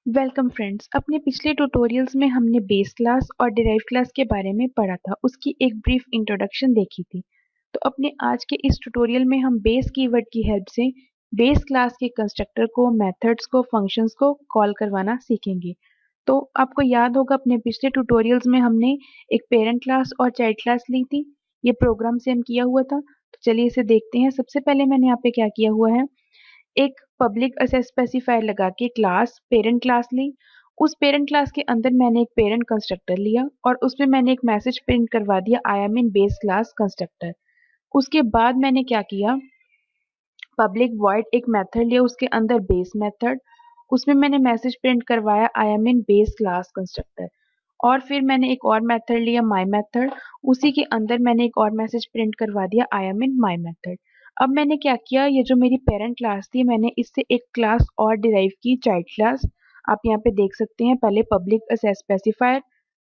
Welcome friends. अपने पिछले tutorials में हमने बेस क्लास और डिराइव क्लास के बारे में पढ़ा था, उसकी एक ब्रीफ इंट्रोडक्शन देखी थी। तो अपने आज के इस ट्यूटोरियल में हम बेस कीवर्ड की हेल्प से बेस क्लास के कंस्ट्रक्टर को, मेथड्स को, फंक्शंस को कॉल करवाना सीखेंगे। तो आपको याद होगा अपने पिछले ट्यूटोरियल्स में हमने एक पेरेंट क्लास और चाइल्ड क्लास ली थी। ये प्रोग्राम से हम किया हुआ था। तो चलिए इसे देखते हैं। सबसे पहले मैंने यहाँ पे क्या किया हुआ है, एक पब्लिक असेस स्पेसिफायर लगा के क्लास पेरेंट क्लास ली। उस पेरेंट क्लास के अंदर मैंने एक पेरेंट कंस्ट्रक्टर लिया और उसमें मैंने एक मैसेज प्रिंट करवा दिया, आई am in base class constructor. उसके बाद मैंने क्या किया, पब्लिक वॉइड एक मेथड लिया, उसके अंदर बेस मेथड, उसमें मैंने मैसेज प्रिंट करवाया, आई am in base class constructor. और फिर मैंने एक और मेथड लिया, माई मेथड, उसी के अंदर मैंने एक और मैसेज प्रिंट करवा दिया, आई एम इन माई मेथड। अब मैंने क्या किया, ये जो मेरी पेरेंट क्लास थी मैंने इससे एक क्लास और डिराइव की, चाइल्ड क्लास। आप यहाँ पे देख सकते हैं, पहले public access specifier,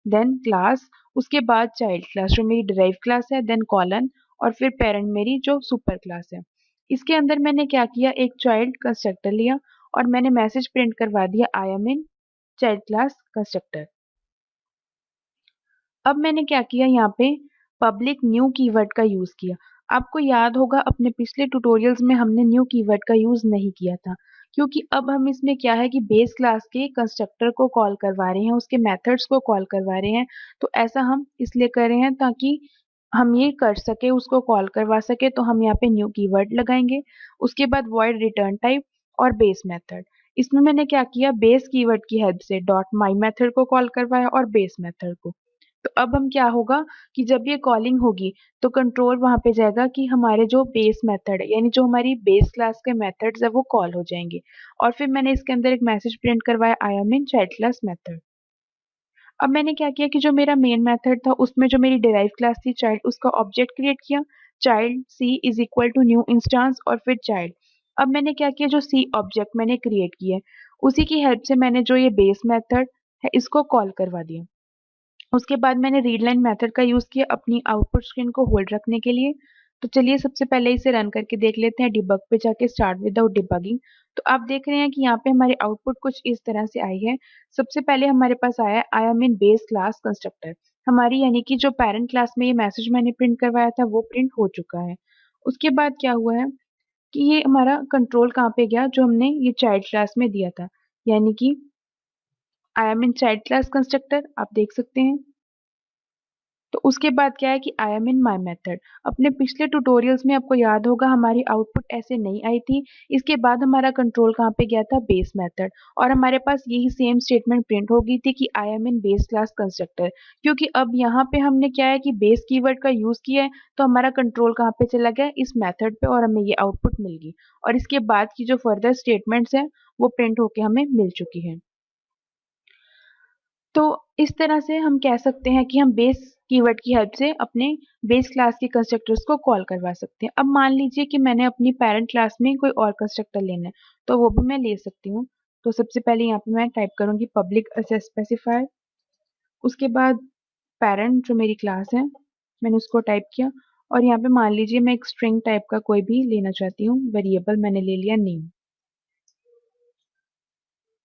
then class, उसके बाद चाइल्ड क्लास जो मेरी डिराइव क्लास है, देन कॉलन, और फिर पेरेंट मेरी जो सुपर क्लास है। इसके अंदर मैंने क्या किया, एक चाइल्ड कंस्ट्रक्टर लिया और मैंने मैसेज प्रिंट करवा दिया, आई am in child class constructor. अब मैंने क्या किया, यहाँ पे पब्लिक न्यू कीवर्ड का यूज किया। आपको याद होगा अपने पिछले ट्यूटोरियल्स में हमने न्यू कीवर्ड का यूज नहीं किया था, क्योंकि अब हम इसमें क्या है कि बेस क्लास के कंस्ट्रक्टर को कॉल करवा रहे हैं, उसके मेथड्स को कॉल करवा रहे हैं। तो ऐसा हम इसलिए कर रहे हैं ताकि हम ये कर सके, उसको कॉल करवा सके। तो हम यहाँ पे न्यू कीवर्ड लगाएंगे, उसके बाद वॉइड रिटर्न टाइप और बेस मेथड। इसमें मैंने क्या किया, बेस कीवर्ड की हेल्प से डॉट माई मेथड को कॉल करवाया और बेस मेथड को। तो अब हम क्या होगा कि जब ये कॉलिंग होगी तो कंट्रोल वहां पे जाएगा कि हमारे जो बेस मेथड है, यानी जो हमारी बेस क्लास के मेथड्स है वो कॉल हो जाएंगे। और फिर मैंने इसके अंदर एक मैसेज प्रिंट करवाया, आई am in child class method. अब मैंने क्या किया कि जो मेरा मेन मेथड था उसमें जो मेरी डिराइव क्लास थी चाइल्ड, उसका ऑब्जेक्ट क्रिएट किया, child C is equal to new instance और फिर चाइल्ड। अब मैंने क्या किया, जो सी ऑब्जेक्ट मैंने क्रिएट किया उसी की हेल्प से मैंने जो ये बेस मेथड है इसको कॉल करवा दिया। उसके बाद मैंने रीडलाइन मेथड का यूज किया अपनी आउटपुट स्क्रीन को होल्ड रखने के लिए। तो चलिए सबसे पहले इसे रन करके देख लेते हैं, डिबग पे जाके स्टार्ट विदाउट डिबगिंग। तो आप देख रहे हैं कि यहाँ पे हमारी आउटपुट कुछ इस तरह से आई है। सबसे पहले हमारे पास आया है, आई am in base class constructor. हमारी यानी कि जो पेरेंट क्लास में ये मैसेज मैंने प्रिंट करवाया था वो प्रिंट हो चुका है। उसके बाद क्या हुआ है कि ये हमारा कंट्रोल कहाँ पे गया, जो हमने ये चाइल्ड क्लास में दिया था, यानी कि आई am in child class constructor, आप देख सकते हैं। तो उसके बाद क्या है कि आई एम इन माई मेथड। अपने पिछले ट्यूटोरियल्स में आपको याद होगा हमारी आउटपुट ऐसे नहीं आई थी। इसके बाद हमारा कंट्रोल कहाँ पे गया था, बेस मेथड, और हमारे पास यही सेम स्टेटमेंट प्रिंट हो गई थी कि आई am in base class constructor. क्योंकि अब यहाँ पे हमने क्या है कि बेस कीवर्ड का यूज किया है, तो हमारा कंट्रोल कहाँ पे चला गया, इस मेथड पे, और हमें ये आउटपुट मिल गई। और इसके बाद की जो फर्दर स्टेटमेंट्स है वो प्रिंट होके हमें मिल चुकी है। तो इस तरह से हम कह सकते हैं कि हम बेस कीवर्ड की हेल्प से अपने बेस क्लास के कंस्ट्रक्टर्स को कॉल करवा सकते हैं। अब मान लीजिए कि मैंने अपनी पेरेंट क्लास में कोई और कंस्ट्रक्टर लेना है, तो वो भी मैं ले सकती हूँ। तो सबसे पहले यहाँ पे मैं टाइप करूंगी पब्लिक असेस स्पेसिफायर, उसके बाद पेरेंट जो मेरी क्लास है मैंने उसको टाइप किया, और यहाँ पे मान लीजिए मैं एक स्ट्रिंग टाइप का कोई भी लेना चाहती हूँ, वेरिएबल मैंने ले लिया नेम।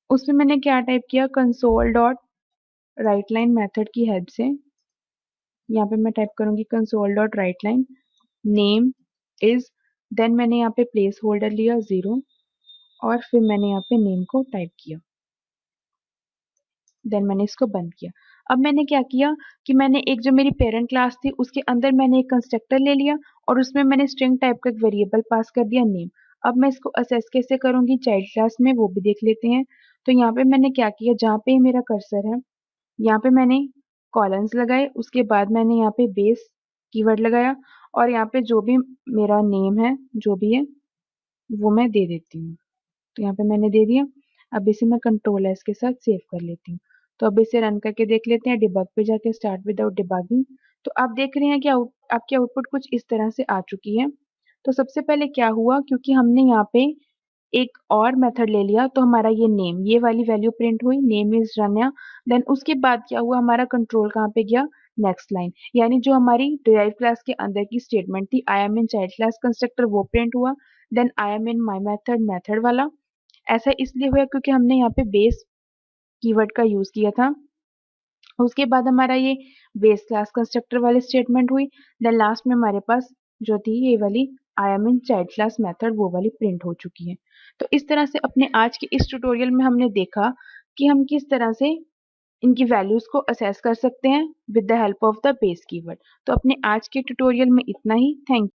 उसमें मैंने क्या टाइप किया, console dot write line method की हेल्प से यहाँ पे मैं टाइप करूंगी console dot write line name is, then मैंने यहाँ पे प्लेस होल्डर लिया 0, और फिर मैंने यहाँ पे नेम को टाइप किया, देन मैंने इसको बंद किया। अब मैंने क्या किया कि मैंने एक जो मेरी पेरेंट क्लास थी उसके अंदर मैंने एक कंस्ट्रक्टर ले लिया और उसमें मैंने स्ट्रिंग टाइप का एक वेरिएबल पास कर दिया नेम। अब मैं इसको असेस कैसे करूंगी चाइल्ड क्लास में, वो भी देख लेते हैं। तो यहाँ पे मैंने क्या किया, जहाँ पे मेरा कर्सर है यहाँ पे मैंने कॉलम्स लगाए, उसके बाद मैंने यहाँ पे बेस कीवर्ड लगाया, और यहाँ पे जो भी मेरा नेम है जो भी है वो मैं दे देती हूँ। तो यहाँ पे मैंने दे दिया। अब इसे मैं कंट्रोल एस के साथ सेव कर लेती हूँ। तो अब इसे रन करके देख लेते हैं, डिबग पे जाके स्टार्ट विदाउट डिबगिंग। तो आप देख रहे हैं कि आपकी आउटपुट कुछ इस तरह से आ चुकी है। तो सबसे पहले क्या हुआ, क्योंकि हमने यहाँ पे एक और मेथड ले लिया तो हमारा ये नेम, ये वाली वैल्यू प्रिंट हुई, नेम इज रन्या। देन उसके बाद क्या हुआ, हमारा कंट्रोल कहाँ पे गया, नेक्स्ट लाइन, यानी जो हमारी डिराइव क्लास के अंदर की स्टेटमेंट थी I am in child class constructor, वो प्रिंट हुआ। Then I am in my method, method वाला। ऐसा इसलिए हुआ क्योंकि हमने यहाँ पे बेस कीवर्ड का यूज़ किया था। उसके बाद हमारा ये बेस क्लास कंस्ट्रक्टर वाली स्टेटमेंट हुई। देन लास्ट में हमारे पास जो थी ये वाली आई am in child class method वो वाली प्रिंट हो चुकी है। तो इस तरह से अपने आज के इस ट्यूटोरियल में हमने देखा कि हम किस तरह से इनकी वैल्यूज को असेस कर सकते हैं with the help of the base keyword. तो अपने आज के ट्यूटोरियल में इतना ही। थैंक